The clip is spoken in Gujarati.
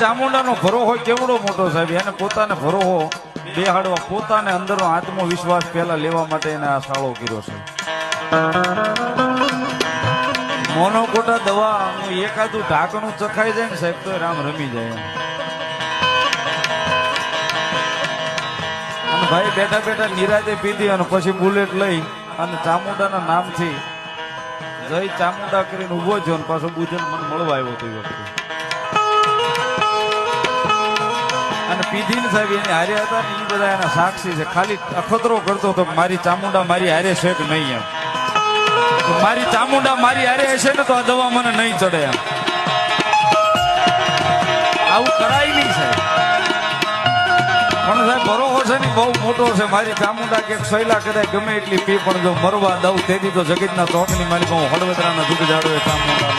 ચામુંડાનો ભરોહો કેવડો મોટો સાહેબ, એને પોતાને ભરોહો બેહાડવા, પોતાને અંદરનો આત્મવિશ્વાસ પહેલા લેવા માટે એને આ સાળો કર્યો છે. મોનોકોટા દવાનું એકાદું ઢાંકણું ચખાઈ જાય ને સાહેબ તો રામ રમી જાય એમ. અને ભાઈ બેઠા બેઠા નિરાતે પીધી અને પછી બુલેટ લઈ અને ચામુંડાના નામથી જય ચામુંડા કરીને ઉભો થયો અને પાછો બુજન મને મળવા આવ્યો તે વખતે. અને પીધી ને સાહેબ એની હારે હતા ને એ બધા એના સાક્ષી છે. ખાલી અખતરો કરતો હતો મારી ચામુંડા મારી હારે છે કે નહીં એમ. મારી ચામુંડા મારી હારે હશે ને તો આ દવા મને નહીં ચડે એમ. આવું કરાય નહીં સાહેબ. પણ સાહેબ ભરોસો છે ને બહુ મોટો છે. મારી ચામુંડા કે શૈલા કદાચ ગમે એટલી પી પણ જો મરવા દઉં તેથી તો જગતના તોકની મારી હળવદરાના દુઃખ જાડો એ ચામુંડા